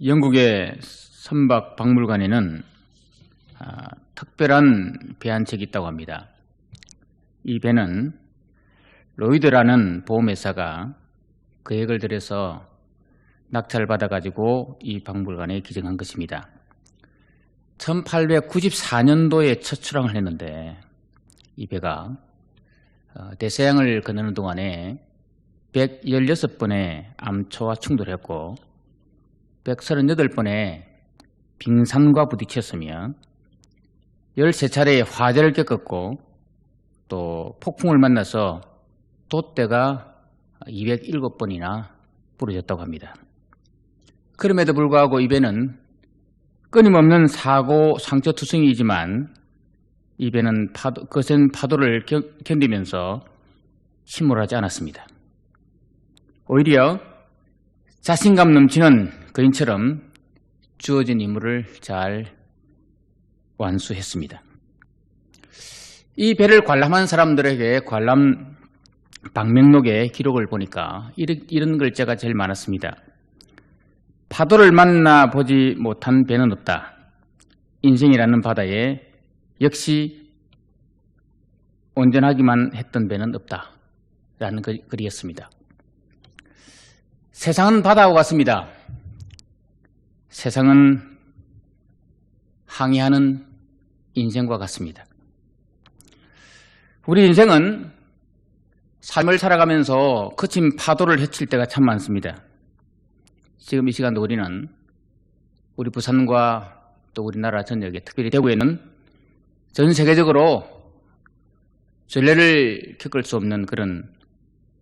영국의 선박박물관에는 특별한 배 한 척이 있다고 합니다. 이 배는 로이드라는 보험회사가 계획을 들여서 낙찰을 받아가지고 이 박물관에 기증한 것입니다. 1894년도에 첫 출항을 했는데 이 배가 대서양을 건너는 동안에 116번의 암초와 충돌했고 138번의 빙산과 부딪혔으며 13차례의 화재를 겪었고 또 폭풍을 만나서 돛대가 207번이나 부러졌다고 합니다. 그럼에도 불구하고 이 배는 끊임없는 사고 상처투성이이지만 이 배는 거센 파도를 견디면서 침몰하지 않았습니다. 오히려 자신감 넘치는 거인처럼 주어진 임무를 잘 완수했습니다. 이 배를 관람한 사람들에게 관람 방명록의 기록을 보니까 이런 글자가 제일 많았습니다. 파도를 만나보지 못한 배는 없다. 인생이라는 바다에 역시 온전하기만 했던 배는 없다. 라는 글이었습니다. 세상은 바다와 같습니다. 세상은 항해하는 인생과 같습니다. 우리 인생은 삶을 살아가면서 거친 파도를 헤칠 때가 참 많습니다. 지금 이 시간도 우리는 우리 부산과 또 우리나라 전역에 특별히 대구에는 전 세계적으로 전례를 겪을 수 없는 그런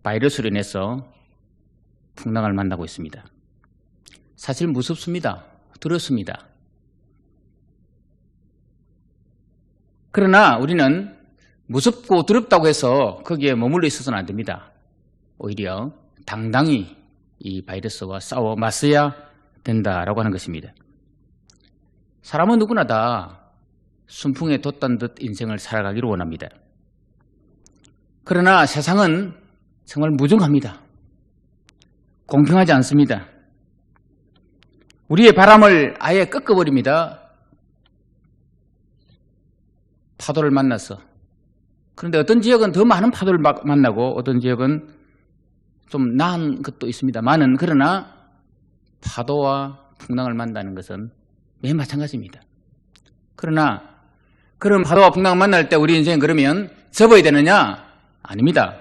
바이러스로 인해서 풍랑을 만나고 있습니다. 사실 무섭습니다. 두렵습니다. 그러나 우리는 무섭고 두렵다고 해서 거기에 머물러 있어서는 안 됩니다. 오히려 당당히 이 바이러스와 싸워 맞서야 된다라고 하는 것입니다. 사람은 누구나 다 순풍에 돛단 듯 인생을 살아가기를 원합니다. 그러나 세상은 정말 무정합니다. 공평하지 않습니다. 우리의 바람을 아예 꺾어버립니다. 파도를 만나서. 그런데 어떤 지역은 더 많은 파도를 만나고 어떤 지역은 좀 나은 것도 있습니다만은 그러나 파도와 풍랑을 만나는 것은 매일 마찬가지입니다. 그러나 그런 파도와 풍랑을 만날 때 우리 인생은 그러면 접어야 되느냐? 아닙니다.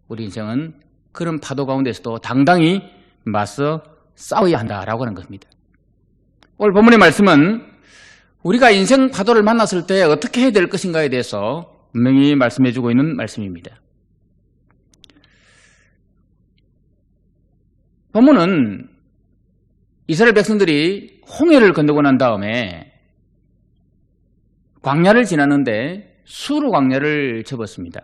우리 인생은 그런 파도 가운데서도 당당히 맞서 싸워야 한다라고 하는 것입니다. 오늘 본문의 말씀은 우리가 인생 파도를 만났을 때 어떻게 해야 될 것인가에 대해서 분명히 말씀해주고 있는 말씀입니다. 본문은 이스라엘 백성들이 홍해를 건너고 난 다음에 광야를 지났는데 수르 광야를 접었습니다.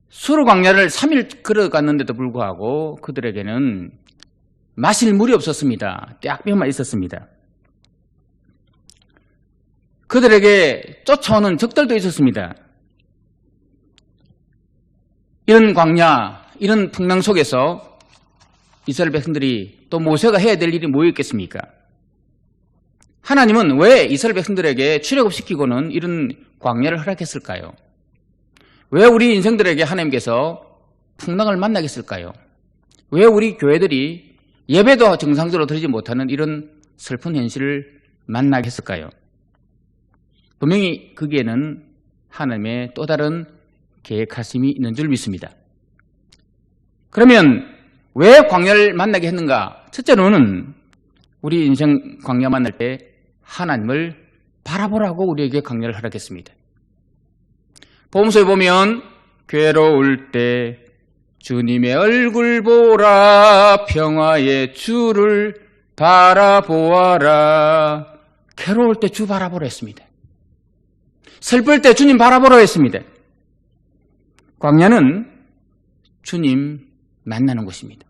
수르 광야를 3일 걸어갔는데도 불구하고 그들에게는 마실 물이 없었습니다. 떼약볕만 있었습니다. 그들에게 쫓아오는 적들도 있었습니다. 이런 광야, 이런 풍랑 속에서 이스라엘 백성들이 또 모세가 해야 될 일이 뭐였겠습니까? 하나님은 왜 이스라엘 백성들에게 출애굽시키고는 이런 광야를 허락했을까요? 왜 우리 인생들에게 하나님께서 풍랑을 만나게 했을까요? 왜 우리 교회들이 예배도 정상적으로 드리지 못하는 이런 슬픈 현실을 만나게 했을까요? 분명히 거기에는 하나님의 또 다른 계획하심이 있는 줄 믿습니다. 그러면 왜 광야를 만나게 했는가? 첫째로는 우리 인생 광야 만날 때 하나님을 바라보라고 우리에게 광야를 허락했습니다. 복음서에 보면 괴로울 때 주님의 얼굴 보라 평화의 주를 바라보아라. 괴로울 때 주 바라보라 했습니다. 슬플 때 주님 바라보라 했습니다. 광야는 주님 만나는 곳입니다.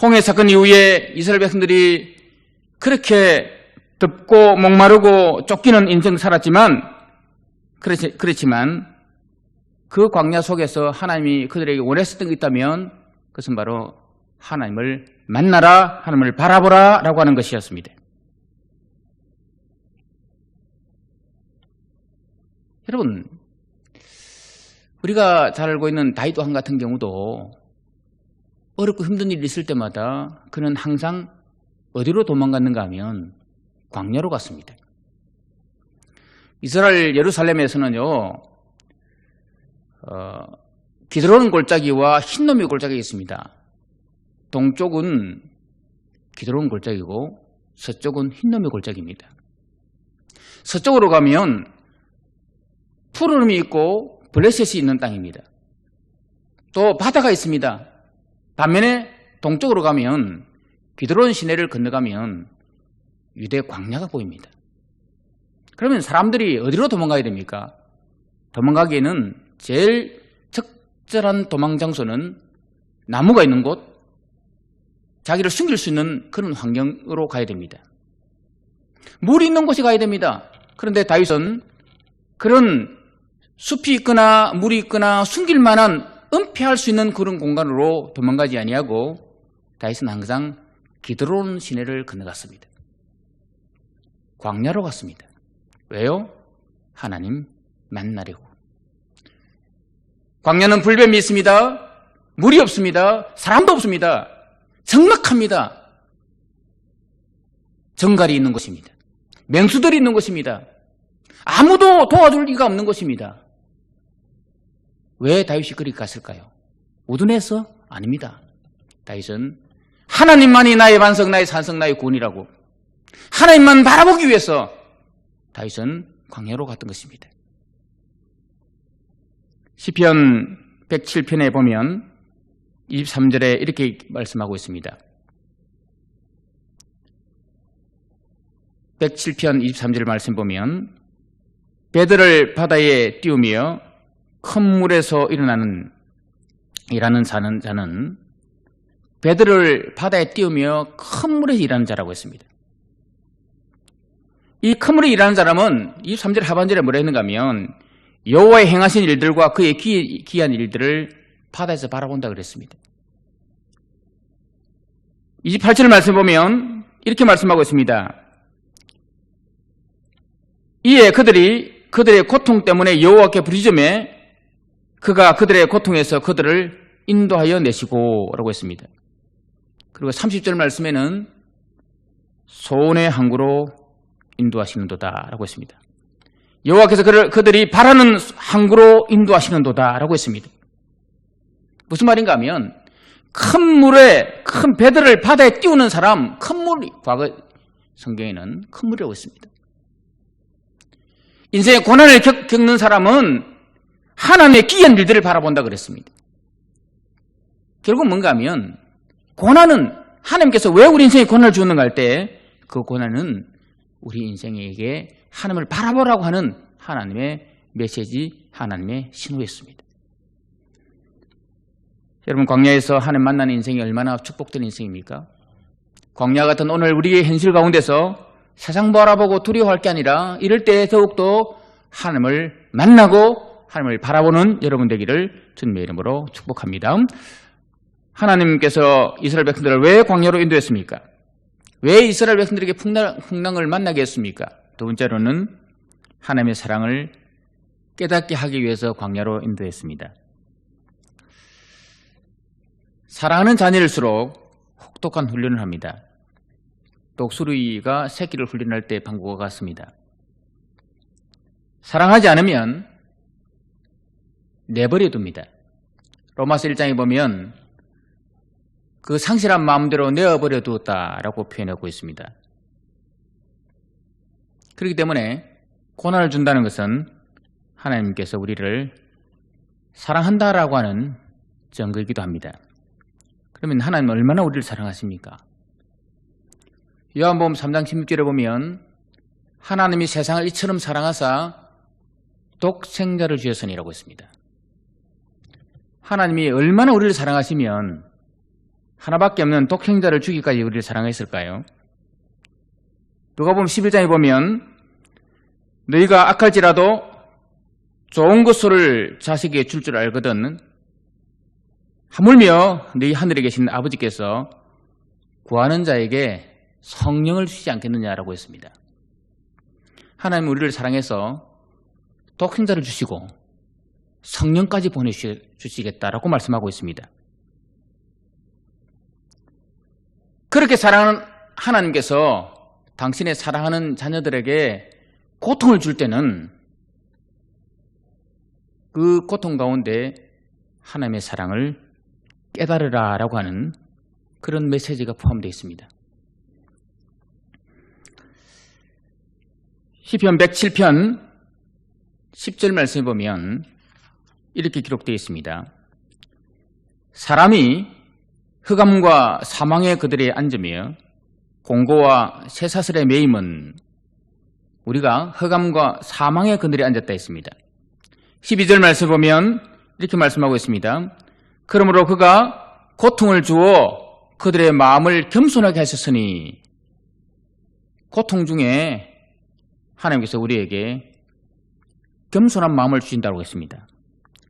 홍해 사건 이후에 이스라엘 백성들이 그렇게 덥고 목마르고 쫓기는 인생 살았지만 그렇지만 그 광야 속에서 하나님이 그들에게 원했었던 게 있다면 그것은 바로 하나님을 만나라, 하나님을 바라보라 라고 하는 것이었습니다. 여러분, 우리가 잘 알고 있는 다윗 왕 같은 경우도 어렵고 힘든 일이 있을 때마다 그는 항상 어디로 도망갔는가 하면 광야로 갔습니다. 이스라엘 예루살렘에서는요, 기드론 골짜기와 흰놈이 골짜기가 있습니다. 동쪽은 기드론 골짜기고 서쪽은 흰놈이 골짜기입니다. 서쪽으로 가면 푸르름이 있고 블레셋이 있는 땅입니다. 또 바다가 있습니다. 반면에 동쪽으로 가면 기드론 시내를 건너가면 유대 광야가 보입니다. 그러면 사람들이 어디로 도망가야 됩니까? 도망가기에는 제일 적절한 도망 장소는 나무가 있는 곳, 자기를 숨길 수 있는 그런 환경으로 가야 됩니다. 물이 있는 곳에 가야 됩니다. 그런데 다윗은 그런 숲이 있거나 물이 있거나 숨길 만한 은폐할 수 있는 그런 공간으로 도망가지 아니하고 다윗은 항상 기드론 시내를 건너갔습니다. 광야로 갔습니다. 왜요? 하나님 만나려고. 광야는 불뱀이 있습니다. 물이 없습니다. 사람도 없습니다. 적막합니다. 정갈이 있는 곳입니다. 맹수들이 있는 곳입니다. 아무도 도와줄 리가 없는 곳입니다. 왜 다윗이 그리 갔을까요? 우둔해서? 아닙니다. 다윗은 하나님만이 나의 반석, 나의 산성, 나의 구원이라고 하나님만 바라보기 위해서 다윗은 광야로 갔던 것입니다. 시편 107편에 보면 23절에 이렇게 말씀하고 있습니다. 107편 23절 말씀 보면 배들을 바다에 띄우며 큰 물에서 일하는 자는 배들을 바다에 띄우며 큰 물에서 일하는 자라고 했습니다. 이 큰 물에 일하는 사람은 23절 하반절에 뭐라 했는가 하면 여호와의 행하신 일들과 그의 기이한 일들을 바다에서 바라본다 그랬습니다. 28절 말씀 보면 이렇게 말씀하고 있습니다. 이에 그들의 고통 때문에 여호와께 부르짖으매 그가 그들의 고통에서 그들을 인도하여 내시고 라고 했습니다. 그리고 30절 말씀에는 소원의 항구로 인도하시는도다 라고 했습니다. 여호와께서 그들이 바라는 항구로 인도하시는도다 라고 했습니다. 무슨 말인가 하면 큰 배들을 바다에 띄우는 사람, 큰 물이 과거 성경에는 큰 물이라고 했습니다. 인생의 고난을 겪는 사람은 하나님의 기이한 일들을 바라본다 그랬습니다. 결국 뭔가 하면 고난은 하나님께서 왜 우리 인생에 고난을 주었는가 할 때 그 고난은 우리 인생에게 하나님을 바라보라고 하는 하나님의 메시지, 하나님의 신호였습니다. 여러분, 광야에서 하나님 만나는 인생이 얼마나 축복된 인생입니까? 광야 같은 오늘 우리의 현실 가운데서 세상 바라보고 두려워할 게 아니라 이럴 때 더욱더 하나님을 만나고 하나님을 바라보는 여러분 되기를 주님의 이름으로 축복합니다. 하나님께서 이스라엘 백성들을 왜 광야로 인도했습니까? 왜 이스라엘 백성들에게 풍랑을 만나게 했습니까? 두 번째로는 하나님의 사랑을 깨닫게 하기 위해서 광야로 인도했습니다. 사랑하는 자녀일수록 혹독한 훈련을 합니다. 독수리가 새끼를 훈련할 때 방법과 같습니다. 사랑하지 않으면 내버려 둡니다. 로마서 1장에 보면 그 상실한 마음대로 내어버려 두었다라고 표현하고 있습니다. 그렇기 때문에 고난을 준다는 것은 하나님께서 우리를 사랑한다라고 하는 증거이기도 합니다. 그러면 하나님은 얼마나 우리를 사랑하십니까? 요한복음 3장 16절에 보면 하나님이 세상을 이처럼 사랑하사 독생자를 주셨으니라고 했습니다. 하나님이 얼마나 우리를 사랑하시면 하나밖에 없는 독생자를 주기까지 우리를 사랑했을까요? 누가복음 11장에 보면 너희가 악할지라도 좋은 것을 자식에게 줄 줄 알거든 하물며 너희 하늘에 계신 아버지께서 구하는 자에게 성령을 주시지 않겠느냐라고 했습니다. 하나님은 우리를 사랑해서 독생자를 주시고 성령까지 보내주시겠다라고 말씀하고 있습니다. 그렇게 사랑하는 하나님께서 당신의 사랑하는 자녀들에게 고통을 줄 때는 그 고통 가운데 하나님의 사랑을 깨달으라라고 하는 그런 메시지가 포함되어 있습니다. 시편 107편 10절 말씀에 보면 이렇게 기록되어 있습니다. 사람이 흑암과 사망의 그들에 앉으며 공고와 쇠사슬의 매임은 우리가 흑암과 사망의 그늘에 앉았다 했습니다. 12절 말씀을 보면 이렇게 말씀하고 있습니다. 그러므로 그가 고통을 주어 그들의 마음을 겸손하게 하셨으니 고통 중에 하나님께서 우리에게 겸손한 마음을 주신다고 했습니다.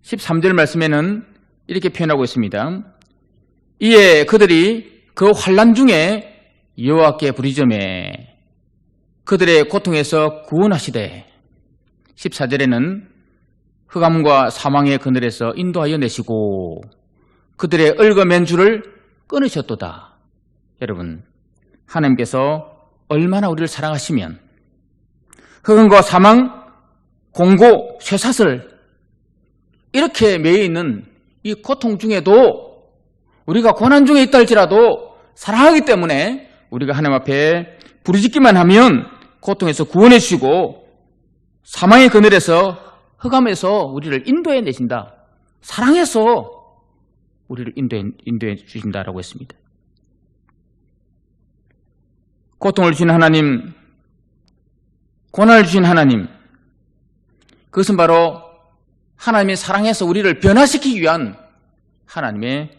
13절 말씀에는 이렇게 표현하고 있습니다. 이에 그들이 그 환난 중에 여호와께 부르짖으매 그들의 고통에서 구원하시되 14절에는 흑암과 사망의 그늘에서 인도하여 내시고 그들의 얽어맨 줄을 끊으셨도다. 여러분, 하나님께서 얼마나 우리를 사랑하시면 흑암과 사망, 공고, 쇠사슬 이렇게 매여 있는 이 고통 중에도 우리가 고난 중에 있다 할지라도 사랑하기 때문에 우리가 하나님 앞에 부르짖기만 하면 고통에서 구원해 주시고 사망의 그늘에서 흑암에서 우리를 인도해 내신다. 사랑해서 우리를 인도해 주신다라고 했습니다. 고통을 주신 하나님, 고난을 주신 하나님, 그것은 바로 하나님의 사랑해서 우리를 변화시키기 위한 하나님의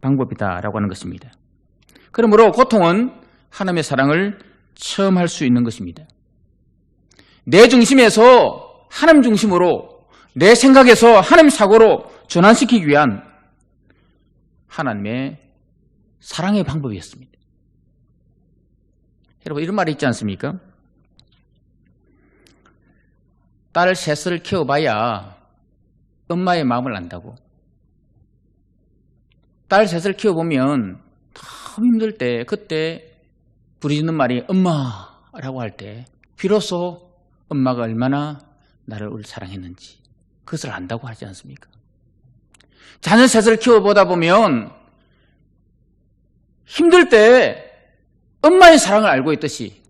방법이다라고 하는 것입니다. 그러므로 고통은 하나님의 사랑을 체험할 수 있는 것입니다. 내 중심에서 하나님 중심으로, 내 생각에서 하나님 사고로 전환시키기 위한 하나님의 사랑의 방법이었습니다. 여러분, 이런 말이 있지 않습니까? 딸 셋을 키워봐야 엄마의 마음을 안다고. 딸 셋을 키워보면 너무 힘들 때, 그때 부르짖는 말이 엄마라고 할 때 비로소 엄마가 얼마나 나를 사랑했는지 그것을 안다고 하지 않습니까? 자녀 셋을 키워보다 보면 힘들 때 엄마의 사랑을 알고 있듯이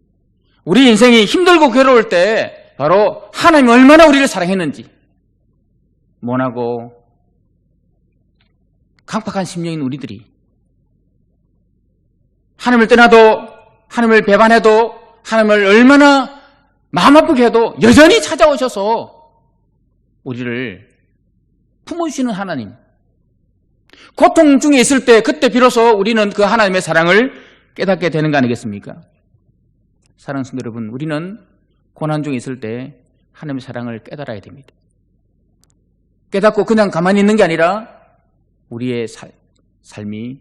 우리 인생이 힘들고 괴로울 때 바로 하나님이 얼마나 우리를 사랑했는지, 모나고 강팍한 심령인 우리들이 하나님을 떠나도, 하나님을 배반해도, 하나님을 얼마나 마음 아프게 해도 여전히 찾아오셔서 우리를 품어주시는 하나님, 고통 중에 있을 때 그때 비로소 우리는 그 하나님의 사랑을 깨닫게 되는 거 아니겠습니까? 사랑하는 성도 여러분, 우리는 고난 중에 있을 때 하나님의 사랑을 깨달아야 됩니다. 깨닫고 그냥 가만히 있는 게 아니라 우리의 삶이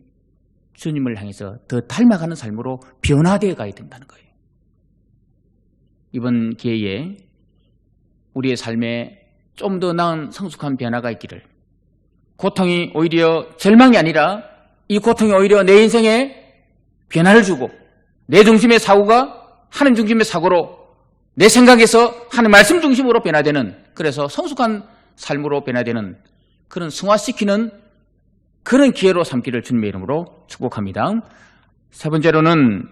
주님을 향해서 더 닮아가는 삶으로 변화되어 가야 된다는 거예요. 이번 기회에 우리의 삶에 좀 더 나은 성숙한 변화가 있기를, 고통이 오히려 절망이 아니라 이 고통이 오히려 내 인생에 변화를 주고 내 중심의 사고가 하나님 중심의 사고로, 내 생각에서 하나님 말씀 중심으로 변화되는, 그래서 성숙한 삶으로 변화되는 그런 승화시키는 그런 기회로 삼기를 주님의 이름으로 축복합니다. 세 번째로는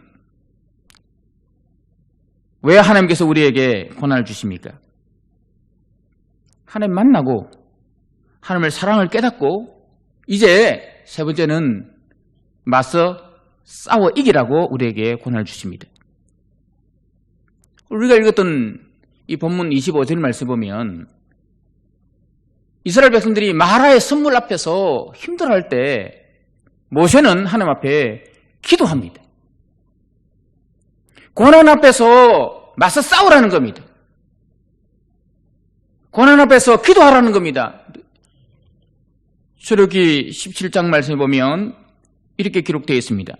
왜 하나님께서 우리에게 고난을 주십니까? 하나님 만나고 하나님의 사랑을 깨닫고 이제 세 번째는 맞서 싸워 이기라고 우리에게 고난을 주십니다. 우리가 읽었던 이 본문 25절 말씀 보면 이스라엘 백성들이 마라의 선물 앞에서 힘들어할 때 모세는 하나님 앞에 기도합니다. 고난 앞에서 맞서 싸우라는 겁니다. 고난 앞에서 기도하라는 겁니다. 출애굽기 17장 말씀에 보면 이렇게 기록되어 있습니다.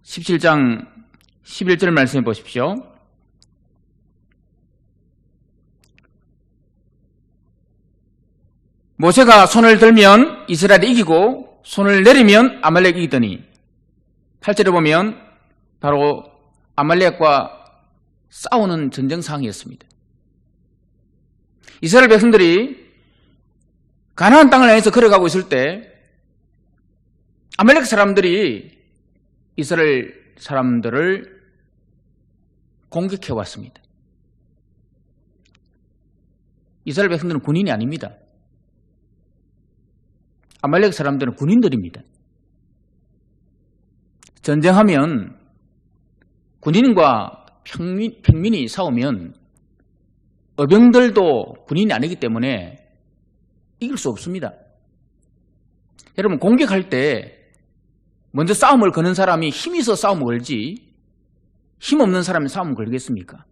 17장 11절 말씀해 보십시오. 모세가 손을 들면 이스라엘이 이기고 손을 내리면 아말렉이 이기더니 8절에 보면 바로 아말렉과 싸우는 전쟁 상황이었습니다. 이스라엘 백성들이 가나안 땅을 향해서 걸어가고 있을 때 아말렉 사람들이 이스라엘 사람들을 공격해 왔습니다. 이스라엘 백성들은 군인이 아닙니다. 아말렉 사람들은 군인들입니다. 전쟁하면 군인과 평민이 싸우면 어병들도 군인이 아니기 때문에 이길 수 없습니다. 여러분, 공격할 때 먼저 싸움을 거는 사람이 힘이 있어 싸움을 걸지 힘없는 사람이 싸움을 걸겠습니까?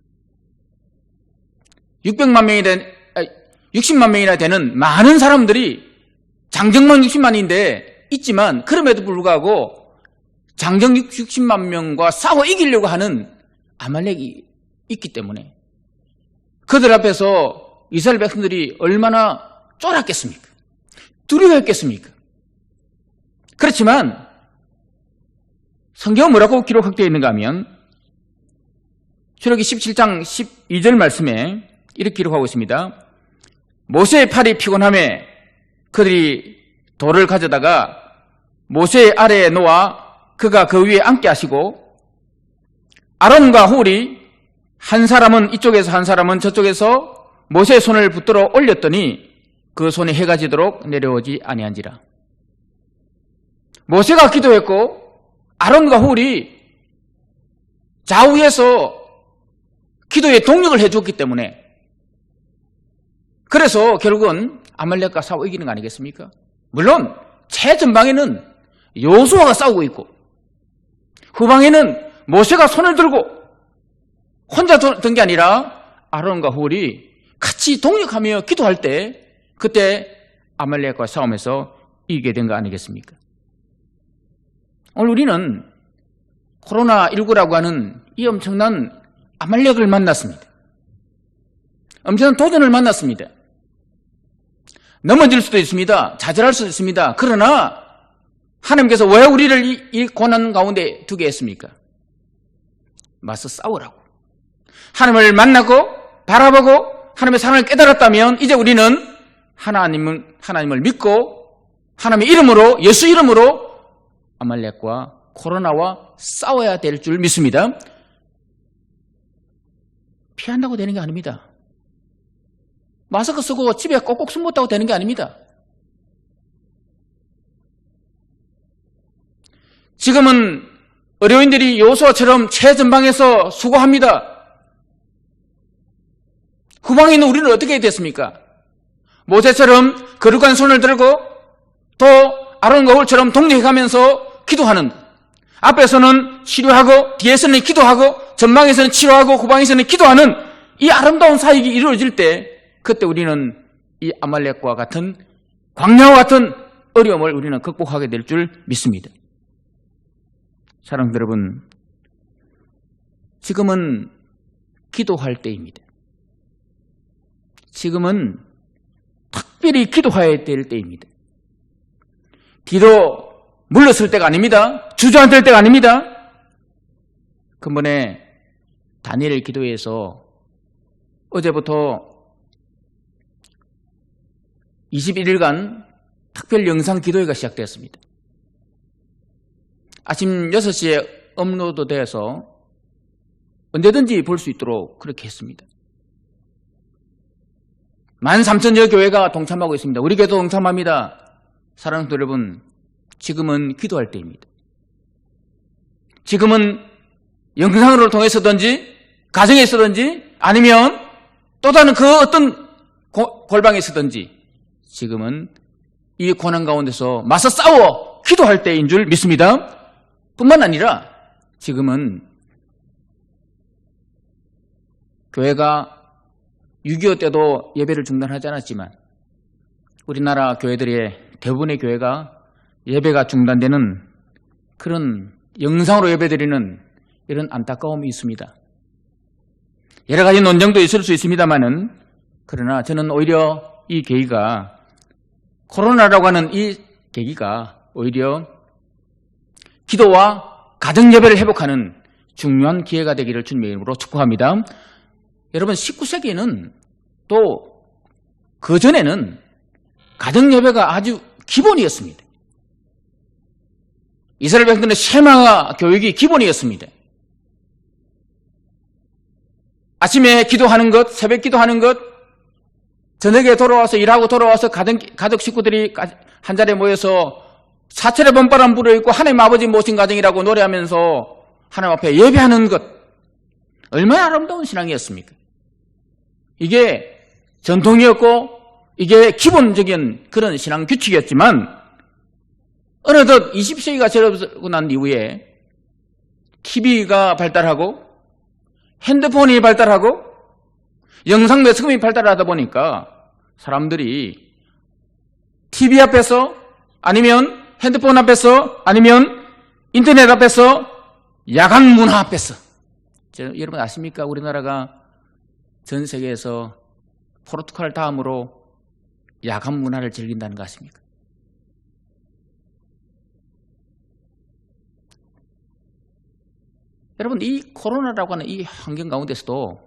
60만 명이나 되는 많은 사람들이 장정만 60만인데 있지만 그럼에도 불구하고 장정 60만 명과 싸워 이기려고 하는 아말렉이 있기 때문에 그들 앞에서 이스라엘 백성들이 얼마나 쫄았겠습니까? 두려워했겠습니까? 그렇지만 성경은 뭐라고 기록되어 있는가 하면 출애굽기 17장 12절 말씀에 이렇게 기록하고 있습니다. 모세의 팔이 피곤함에 그들이 돌을 가져다가 모세의 아래에 놓아 그가 그 위에 앉게 하시고 아론과 훌이 한 사람은 이쪽에서 한 사람은 저쪽에서 모세의 손을 붙들어 올렸더니 그 손이 해가 지도록 내려오지 아니한지라. 모세가 기도했고 아론과 훌이 좌우에서 기도에 동력을 해줬기 때문에 그래서 결국은 아말렉과 싸워 이기는 거 아니겠습니까? 물론 최전방에는 여호수아가 싸우고 있고 후방에는 모세가 손을 들고 혼자 든 게 아니라 아론과 훌이 같이 동력하며 기도할 때 그때 아말렉과 싸움에서 이기게 된 거 아니겠습니까? 오늘 우리는 코로나19라고 하는 이 엄청난 아말렉을 만났습니다. 엄청난 도전을 만났습니다. 넘어질 수도 있습니다. 좌절할 수도 있습니다. 그러나 하나님께서 왜 우리를 이 고난 가운데 두게 했습니까? 맞서 싸우라고. 하나님을 만나고 바라보고 하나님의 사랑을 깨달았다면 이제 우리는 하나님을 믿고 하나님의 이름으로 예수 이름으로 아말렉과 코로나와 싸워야 될 줄 믿습니다. 피한다고 되는 게 아닙니다. 마스크 쓰고 집에 꼭꼭 숨었다고 되는 게 아닙니다. 지금은 의료인들이 여호수아처럼 최전방에서 수고합니다. 후방에 있는 우리는 어떻게 됐습니까? 모세처럼 거룩한 손을 들고 또 아론과 훌처럼 동력해가면서 기도하는, 앞에서는 치료하고 뒤에서는 기도하고 전방에서는 치료하고 후방에서는 기도하는 이 아름다운 사역이 이루어질 때 그때 우리는 이 아말렉과 같은 광야와 같은 어려움을 우리는 극복하게 될 줄 믿습니다. 사랑하는 여러분, 지금은 기도할 때입니다. 지금은 특별히 기도해야 될 때입니다. 뒤로 물러설 때가 아닙니다. 주저앉을 때가 아닙니다. 근본에 다니엘 기도회에서 어제부터 21일간 특별 영상 기도회가 시작되었습니다. 아침 6시에 업로드되어서 언제든지 볼 수 있도록 그렇게 했습니다. 13,000여 교회가 동참하고 있습니다. 우리 교회도 동참합니다. 사랑하는 여러분, 지금은 기도할 때입니다. 지금은 영상으로 통해서든지 가정에서든지 아니면 또 다른 그 어떤 골방에서든지 지금은 이 고난 가운데서 맞서 싸워 기도할 때인 줄 믿습니다. 뿐만 아니라 지금은 교회가 6.25 때도 예배를 중단하지 않았지만 우리나라 교회들의 대부분의 교회가 예배가 중단되는 그런 영상으로 예배드리는 이런 안타까움이 있습니다. 여러 가지 논쟁도 있을 수 있습니다만은, 그러나 저는 오히려 이 계기가, 코로나라고 하는 이 계기가 오히려 기도와 가정 예배를 회복하는 중요한 기회가 되기를 주님의 이름으로 축복합니다. 여러분, 19세기에는 또 그전에는 가정 예배가 아주 기본이었습니다. 이스라엘 백성들의 쉐마 교육이 기본이었습니다. 아침에 기도하는 것, 새벽 기도하는 것, 저녁에 돌아와서 일하고 돌아와서 가족 식구들이 한 자리에 모여서 사철의 번바람 불어있고 하나님 아버지 모신 가정이라고 노래하면서 하나님 앞에 예배하는 것, 얼마나 아름다운 신앙이었습니까? 이게 전통이었고 이게 기본적인 그런 신앙 규칙이었지만, 어느덧 20세기가 지나고 난 이후에 TV가 발달하고 핸드폰이 발달하고 영상 매스컴이 발달하다 보니까 사람들이 TV 앞에서 아니면 핸드폰 앞에서 아니면 인터넷 앞에서 야간 문화 앞에서, 여러분 아십니까? 우리나라가 전 세계에서 포르투갈 다음으로 야간 문화를 즐긴다는 거 아십니까? 여러분, 이 코로나라고 하는 이 환경 가운데서도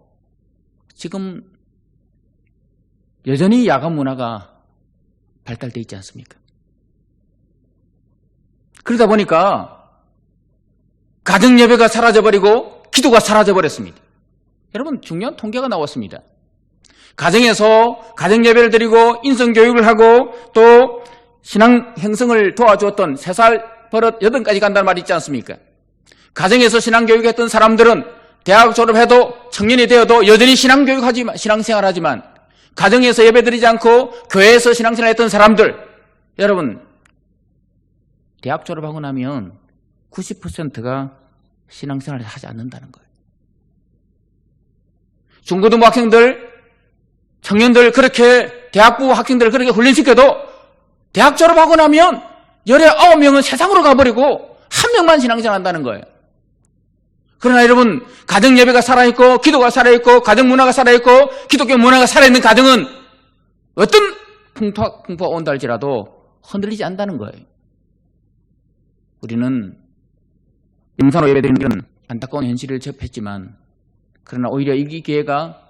지금 여전히 야간 문화가 발달되어 있지 않습니까? 그러다 보니까 가정 예배가 사라져버리고 기도가 사라져버렸습니다. 여러분, 중요한 통계가 나왔습니다. 가정에서 가정 예배를 드리고 인성교육을 하고 또 신앙 형성을 도와주었던 3살 버릇 8까지 간다는 말이 있지 않습니까? 가정에서 신앙교육했던 사람들은 대학 졸업해도 청년이 되어도 여전히 신앙생활하지만 가정에서 예배드리지 않고 교회에서 신앙생활했던 사람들, 여러분 대학 졸업하고 나면 90%가 신앙생활을 하지 않는다는 거예요. 중고등부 학생들, 청년들 그렇게 대학부 학생들 그렇게 훈련시켜도 대학 졸업하고 나면 19명은 세상으로 가버리고 1명만 신앙생활 한다는 거예요. 그러나 여러분, 가정 예배가 살아있고 기도가 살아있고 가정 문화가 살아있고 기독교 문화가 살아있는 가정은 어떤 풍파가 온다 할지라도 흔들리지 않는다는 거예요. 우리는 영상으로 예배드리는 이런 안타까운 현실을 접했지만, 그러나 오히려 이 기회가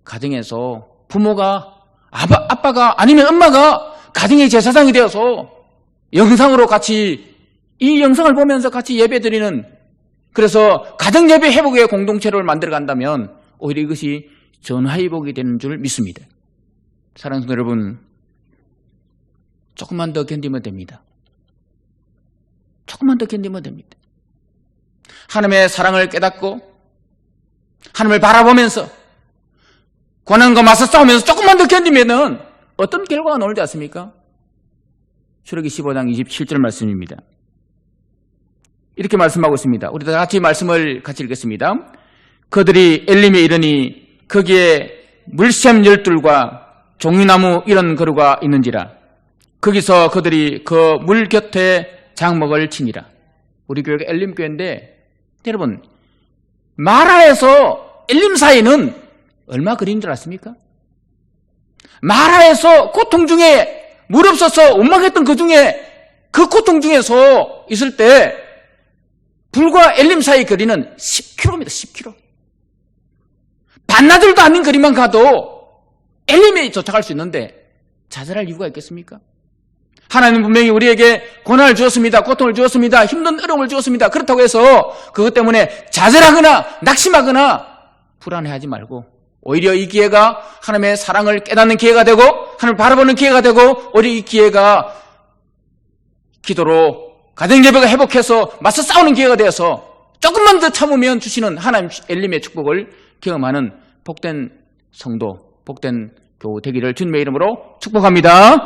가정에서 부모가 아빠가 아니면 엄마가 가정의 제사장이 되어서 영상으로 같이 이 영상을 보면서 같이 예배드리는, 그래서 가정 예배 회복의 공동체를 만들어 간다면 오히려 이것이 전화위복이 되는 줄 믿습니다. 사랑하는 여러분, 조금만 더 견디면 됩니다. 조금만 더 견디면 됩니다. 하나님의 사랑을 깨닫고 하나님을 바라보면서 고난과 맞서 싸우면서 조금만 더 견디면은 어떤 결과가 나올지 아십니까? 출애굽기 15장 27절 말씀입니다. 이렇게 말씀하고 있습니다. 우리 다 같이 말씀을 같이 읽겠습니다. 그들이 엘림에 이르니 거기에 물샘 12과 종이나무 이런 그루가 있는지라. 거기서 그들이 그 물 곁에 장막을 치니라. 우리 교회가 엘림교회인데, 여러분 마라에서 엘림 사이는 얼마 거리인 줄 아십니까? 마라에서 고통 중에 물 없어서 원망했던 그 중에 그 고통 중에서 있을 때 불과 엘림 사이 거리는 10km입니다. 10km. 반나절도 아닌 거리만 가도 엘림에 도착할 수 있는데 좌절할 이유가 있겠습니까? 하나님은 분명히 우리에게 고난을 주었습니다. 고통을 주었습니다. 힘든 어려움을 주었습니다. 그렇다고 해서 그것 때문에 좌절하거나 낙심하거나 불안해하지 말고 오히려 이 기회가 하나님의 사랑을 깨닫는 기회가 되고 하나님을 바라보는 기회가 되고 오히려 이 기회가 기도로 가정 예배가 회복해서 맞서 싸우는 기회가 되어서 조금만 더 참으면 주시는 하나님 엘림의 축복을 경험하는 복된 성도, 복된 교우 되기를 주님의 이름으로 축복합니다.